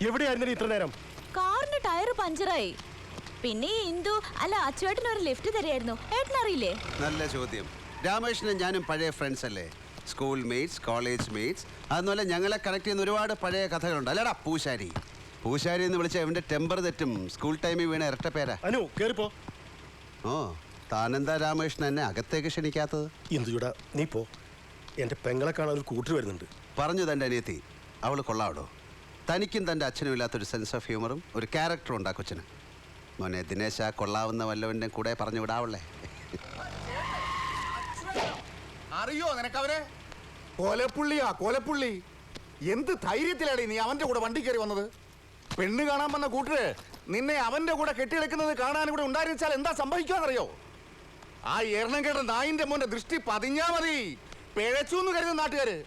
എവിടെയായിരുന്നു ഇത്ര നേരം? കാറിന്റെ ടയർ പഞ്ചറായി. പിന്നെ ഇന്ദു അല്ല അച്ചുവേട്ടന് ഒരു ലിഫ്റ്റ് തരായിരുന്നു. ഏട്ടനറിയില്ലേ? നല്ല ചോദ്യം. രാമേഷനും ഞാനും പഴയ ഫ്രണ്ട്സ് അല്ലേ? School mates, college mates. അതുപോലെ ഞങ്ങളെ കണക്ട് ചെയ്യുന്ന ഒരുപാട് പഴയ കഥകളുണ്ട്. അല്ലടാ പൂശാരി. പൂശാരി എന്ന് വിളിച്ച അവൻ്റെ ടെമ്പർ തെറ്റും. സ്കൂൾ ടൈമിൽ വീണ ഇരട്ട പേരാ. അനു കേറിപ്പോ. ഓ, താനെന്താ രാമേഷൻ എന്നെ അകത്തേക്ക് ക്ഷണിക്കാത്തത്? ഇന്ദുടാ നീ പോ. എൻ്റെ പെങ്ങളെ കാണാൻ ഒരു കൂട്ടർ വരുന്നുണ്ട്. പറഞ്ഞു തൻ്റെ അനിയത്തി. അവൾ കൊള്ളാവടോ. തനിക്കും തൻ്റെ അച്ഛനും ഇല്ലാത്തൊരു സെൻസ് ഓഫ് ഹ്യൂമറും ഒരു ക്യാരക്ടറും ഉണ്ടാ കൊച്ചിന്. മോനെ ദിനേശ, കൊള്ളാവുന്ന വല്ലവൻ്റെ കൂടെ പറഞ്ഞു വിടാവള്ളേ. അറിയോ നിനക്കവരെ? കോലപ്പുള്ളിയാ കോലപ്പുള്ളി. എന്ത് ധൈര്യത്തിലാണ് നീ അവന്റെ കൂടെ വണ്ടി കയറി വന്നത്? പെണ്ണ് കാണാൻ വന്ന കൂട്ടര് നിന്നെ അവന്റെ കൂടെ കെട്ടിയെടുക്കുന്നത് കാണാൻ കൂടെ ഉണ്ടായിരുന്നാൽ എന്താ സംഭവിക്കാന്നറിയോ? ആ എണ്ണം കേട്ട നായിന്റെ മോന്റെ ദൃഷ്ടി പതിഞ്ഞാ മതി. പിഴച്ചു എന്ന് കരുതുന്ന നാട്ടുകാര്.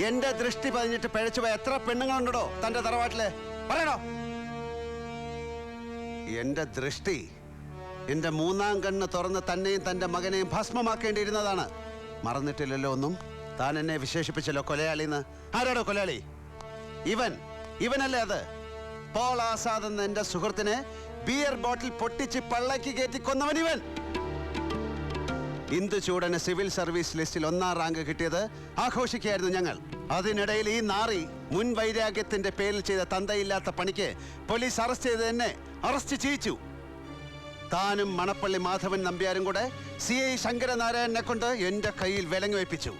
എന്റെ ദൃഷ്ടി പതിഞ്ഞിട്ട് പിഴച്ചുപോയ എത്ര പെണ്ണുങ്ങളുണ്ടോ തന്റെ തറവാട്ടില്? പറയണോ? എന്റെ ദൃഷ്ടി എന്റെ മൂന്നാം കണ്ണ് തുറന്ന് തന്നെയും തന്റെ മകനെയും ഭസ്മമാക്കേണ്ടിയിരുന്നതാണ്. മറന്നിട്ടില്ലല്ലോ ഒന്നും. താൻ എന്നെ വിശേഷിപ്പിച്ചല്ലോ കൊലയാളിന്ന്. ആരാടോ കൊലയാളി? ഇവനല്ലേ അത്? പോൾ ആസാദ് എന്ന എന്റെ സുഹൃത്തിനെ ബിയർ ബോട്ടിൽ പൊട്ടിച്ച് പള്ളക്ക് കയറ്റി കൊന്നവൻ ഇവൻ. ഇന്ദു ചൂടന് സിവിൽ സർവീസ് ലിസ്റ്റിൽ 1ാം റാങ്ക് കിട്ടിയത് ആഘോഷിക്കുകയായിരുന്നു ഞങ്ങൾ. അതിനിടയിൽ ഈ നാറി മുൻ വൈരാഗ്യത്തിന്റെ പേരിൽ ചെയ്ത തന്തയില്ലാത്ത പണിക്ക് പോലീസ് അറസ്റ്റ് ചെയ്ത് എന്നെ അറസ്റ്റ് ചെയ്യിച്ചു. താനും മണപ്പള്ളി മാധവൻ നമ്പ്യാരും കൂടെ CI ശങ്കരനാരായണനെ കൊണ്ട് എന്റെ കയ്യിൽ വിലങ്ങ് വെപ്പിച്ചു.